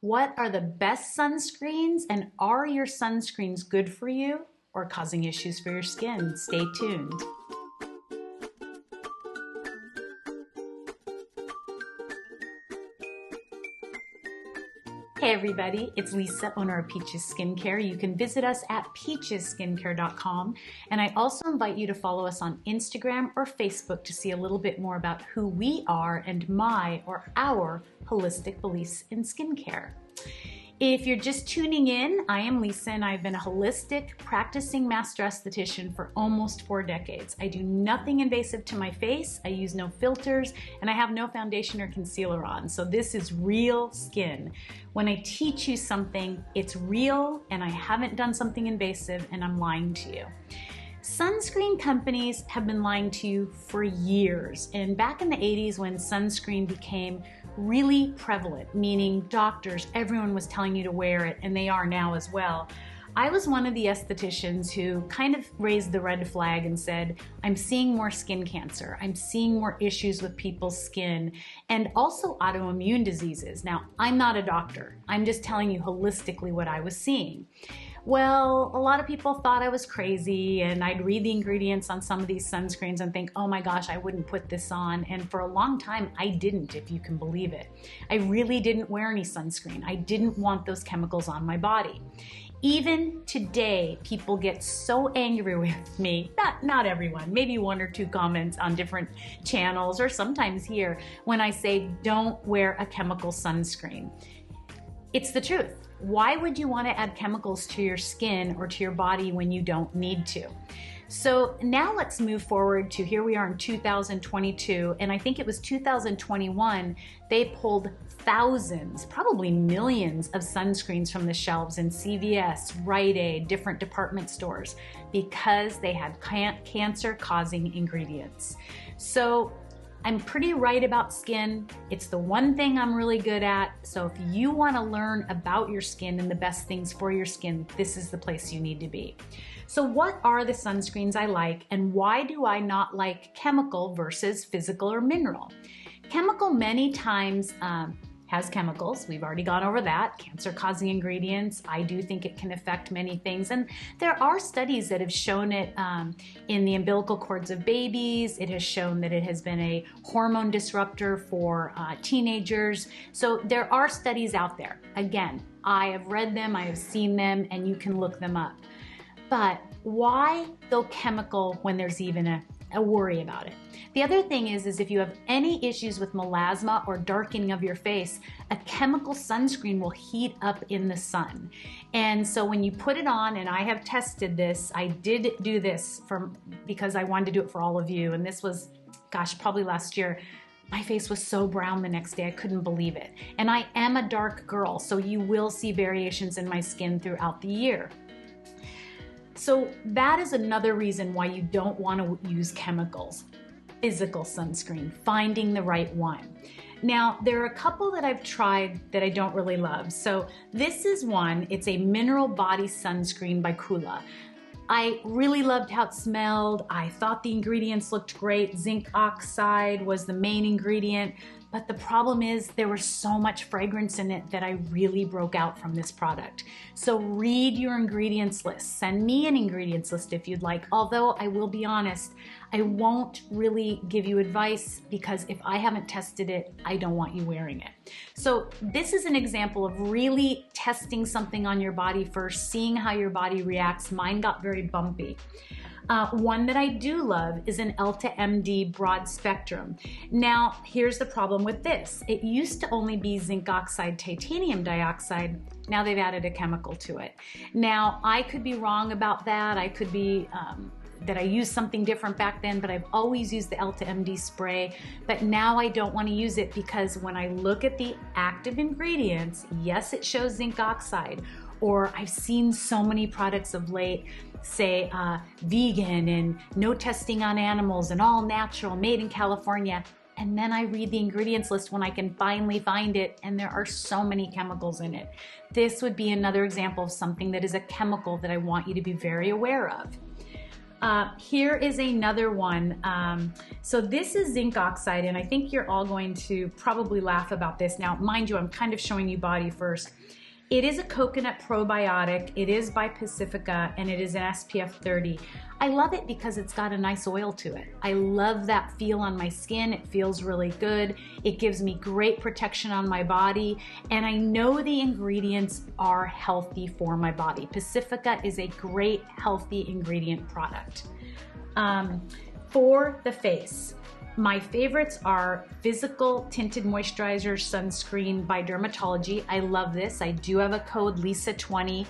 What are the best sunscreens, and are your sunscreens good for you or causing issues for your skin? Stay tuned. Hey everybody, it's Lisa, owner of Peaches Skincare. You can visit us at peachesskincare.com, and I also invite you to follow us on Instagram or Facebook to see a little bit more about who we are and my or our holistic beliefs in skincare. If you're just tuning in, I am Lisa and I've been a holistic practicing master esthetician for almost 4 decades. I do nothing invasive to my face, I use no filters, and I have no foundation or concealer on. So this is real skin. When I teach you something, it's real and I haven't done something invasive and I'm lying to you. Sunscreen companies have been lying to you for years. And back in the 80s when sunscreen became really prevalent, meaning doctors, everyone was telling you to wear it, and they are now as well. I was one of the estheticians who kind of raised the red flag and said, I'm seeing more skin cancer. I'm seeing more issues with people's skin and also autoimmune diseases. Now, I'm not a doctor. I'm just telling you holistically what I was seeing. Well, a lot of people thought I was crazy, and I'd read the ingredients on some of these sunscreens and think, oh my gosh, I wouldn't put this on. And for a long time, I didn't, if you can believe it. I really didn't wear any sunscreen. I didn't want those chemicals on my body. Even today, people get so angry with me, not everyone, maybe 1 or 2 comments on different channels or sometimes here, when I say don't wear a chemical sunscreen. It's the truth. Why would you want to add chemicals to your skin or to your body when you don't need to? So now let's move forward to here we are in 2022, and I think it was 2021, they pulled thousands, probably millions of sunscreens from the shelves in CVS, Rite Aid, different department stores, because they had cancer-causing ingredients. So I'm pretty right about skin. It's the one thing I'm really good at. So if you want to learn about your skin and the best things for your skin, this is the place you need to be. So what are the sunscreens I like, and why do I not like chemical versus physical or mineral? Chemical many times has chemicals. We've already gone over that. Cancer-causing ingredients. I do think it can affect many things. And there are studies that have shown it in the umbilical cords of babies. It has shown that it has been a hormone disruptor for teenagers. So there are studies out there. Again, I have read them, I have seen them, and you can look them up. But why go chemical when there's even a worry about it? The other thing is if you have any issues with melasma or darkening of your face, a chemical sunscreen will heat up in the sun. And so when you put it on, and I have tested this, I did do this because I wanted to do it for all of you, and this was, gosh, probably last year. My face was so brown the next day, I couldn't believe it. And I am a dark girl, so you will see variations in my skin throughout the year. So that is another reason why you don't want to use chemicals. Physical sunscreen, finding the right one. Now, there are a couple that I've tried that I don't really love. So this is one, it's a mineral body sunscreen by Kula. I really loved how it smelled. I thought the ingredients looked great. Zinc oxide was the main ingredient. But the problem is there was so much fragrance in it that I really broke out from this product. So read your ingredients list. Send me an ingredients list if you'd like. Although I will be honest, I won't really give you advice because if I haven't tested it, I don't want you wearing it. So this is an example of really testing something on your body first, seeing how your body reacts. Mine got very bumpy. One that I do love is an Elta MD broad spectrum. Now, here's the problem with this. It used to only be zinc oxide, titanium dioxide. Now they've added a chemical to it. Now, I could be wrong about that. I could be that I used something different back then, but I've always used the Elta MD spray. But now I don't want to use it because when I look at the active ingredients, yes, it shows zinc oxide. Or I've seen so many products of late say vegan and no testing on animals and all natural, made in California. And then I read the ingredients list when I can finally find it, and there are so many chemicals in it. This would be another example of something that is a chemical that I want you to be very aware of. Here is another one. So this is zinc oxide, and I think you're all going to probably laugh about this. Now, mind you, I'm kind of showing you body first. It is a coconut probiotic. It is by Pacifica, and it is an SPF 30. I love it because it's got a nice oil to it. I love that feel on my skin. It feels really good. It gives me great protection on my body, and I know the ingredients are healthy for my body. Pacifica is a great healthy ingredient product. For the face, my favorites are Physical Tinted Moisturizer Sunscreen by Dermatology. I love this. I do have a code Lisa20.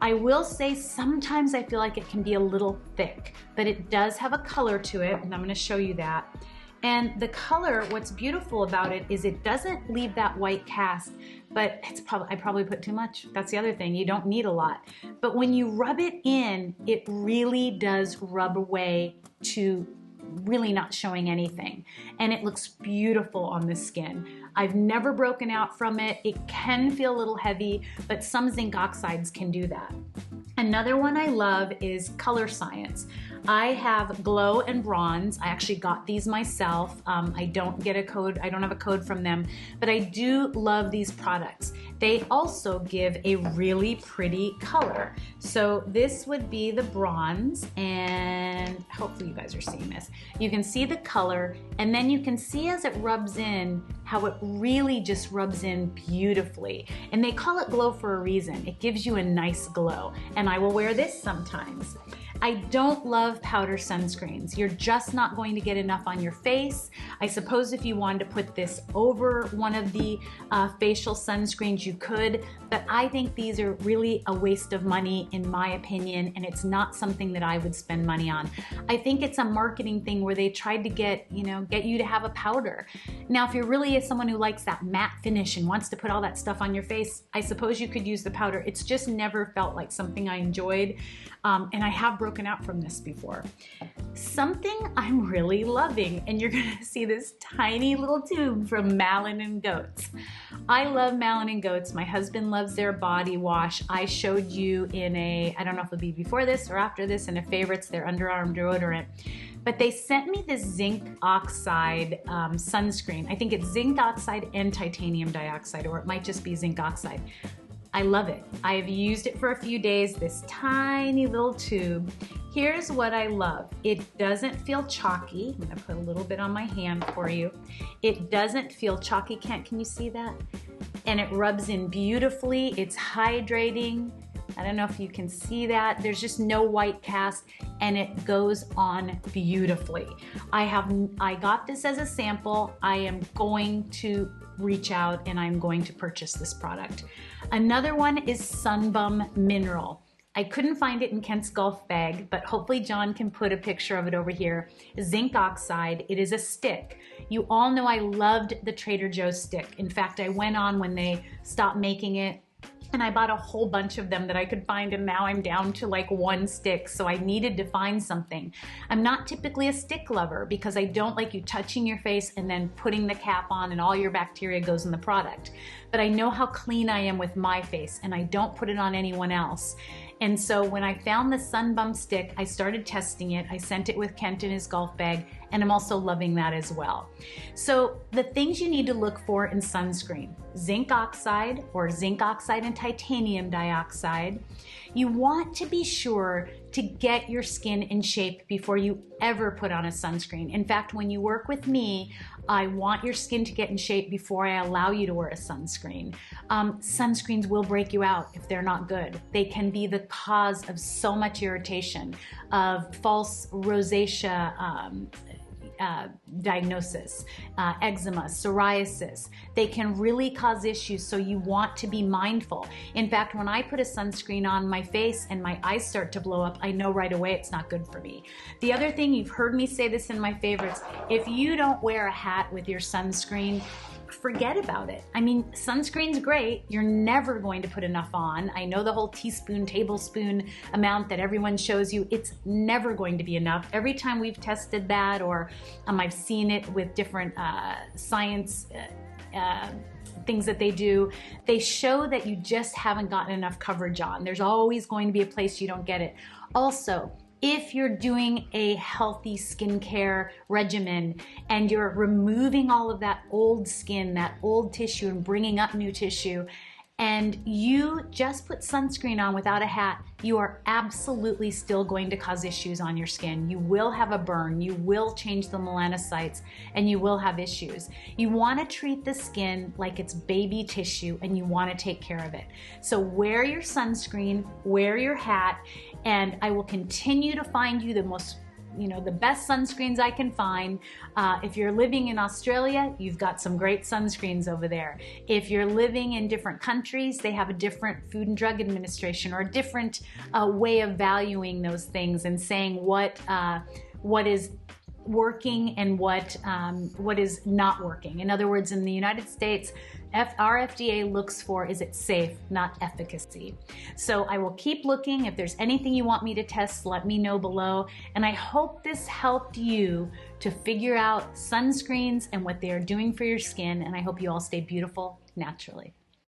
I will say sometimes I feel like it can be a little thick, but it does have a color to it, and I'm going to show you that. And the color, what's beautiful about it is it doesn't leave that white cast, but I probably put too much. That's the other thing. You don't need a lot. But when you rub it in, it really does rub away to really not showing anything, and it looks beautiful on the skin. I've never broken out from it. It can feel a little heavy, but some zinc oxides can do that. Another one I love is Color Science. I have Glow and Bronze. I actually got these myself. I don't have a code from them, but I do love these products. They also give a really pretty color. So this would be the bronze, and hopefully you guys are seeing this. You can see the color, and then you can see as it rubs in how it really just rubs in beautifully. And they call it glow for a reason. It gives you a nice glow, and I will wear this sometimes. I don't love powder sunscreens. You're just not going to get enough on your face. I suppose if you wanted to put this over one of the facial sunscreens, you could, but I think these are really a waste of money in my opinion, and it's not something that I would spend money on. I think it's a marketing thing where they tried to get you to have a powder. Now, if you're really someone who likes that matte finish and wants to put all that stuff on your face, I suppose you could use the powder. It's just never felt like something I enjoyed, and I have broken out from this before. Something I'm really loving, and you're gonna see this tiny little tube from Malin and Goats. I love Malin and Goats. My husband loves their body wash. I showed you I don't know if it'll be before this or after this, in a favorites, their underarm deodorant. But they sent me this zinc oxide sunscreen. I think it's zinc oxide and titanium dioxide, or it might just be zinc oxide. I love it. I have used it for a few days, this tiny little tube. Here's what I love. It doesn't feel chalky. I'm gonna put a little bit on my hand for you. It doesn't feel chalky. Can you see that? And it rubs in beautifully. It's hydrating. I don't know if you can see that. There's just no white cast, and it goes on beautifully. I got this as a sample. I am going to reach out and I'm going to purchase this product. Another one is Sunbum Mineral. I couldn't find it in Kent's golf bag, but hopefully John can put a picture of it over here. Zinc oxide. It is a stick. You all know I loved the Trader Joe's stick. In fact, I went on when they stopped making it, and I bought a whole bunch of them that I could find, and now I'm down to like one stick, so I needed to find something. I'm not typically a stick lover because I don't like you touching your face and then putting the cap on and all your bacteria goes in the product. But I know how clean I am with my face, and I don't put it on anyone else. And so when I found the Sunbum stick, I started testing it. I sent it with Kent in his golf bag, and I'm also loving that as well. So the things you need to look for in sunscreen: zinc oxide, or zinc oxide and titanium dioxide. You want to be sure to get your skin in shape before you ever put on a sunscreen. In fact, when you work with me, I want your skin to get in shape before I allow you to wear a sunscreen. Sunscreens will break you out if they're not good. They can be the cause of so much irritation, of false rosacea diagnosis, eczema, psoriasis. They can really cause issues, so you want to be mindful. In fact, when I put a sunscreen on my face and my eyes start to blow up, I know right away it's not good for me. The other thing, you've heard me say this in my favorites, if you don't wear a hat with your sunscreen, forget about it. I mean, sunscreen's great. You're never going to put enough on. I know the whole teaspoon, tablespoon amount that everyone shows you, it's never going to be enough. Every time we've tested that, or I've seen it with different science things that they do, they show that you just haven't gotten enough coverage on. There's always going to be a place you don't get it. Also, If you're doing a healthy skincare regimen and you're removing all of that old skin, that old tissue, and bringing up new tissue, and you just put sunscreen on without a hat, you are absolutely still going to cause issues on your skin. You will have a burn, you will change the melanocytes, and you will have issues. You want to treat the skin like it's baby tissue, and you want to take care of it. So wear your sunscreen, wear your hat, and I will continue to find you the best sunscreens I can find. If you're living in Australia, you've got some great sunscreens over there. If you're living in different countries, they have a different Food and Drug Administration or a different way of valuing those things and saying what is working and what is not working. In other words, in the United States, our FDA looks for, is it safe, not efficacy. So I will keep looking. If there's anything you want me to test, let me know below. And I hope this helped you to figure out sunscreens and what they are doing for your skin. And I hope you all stay beautiful naturally.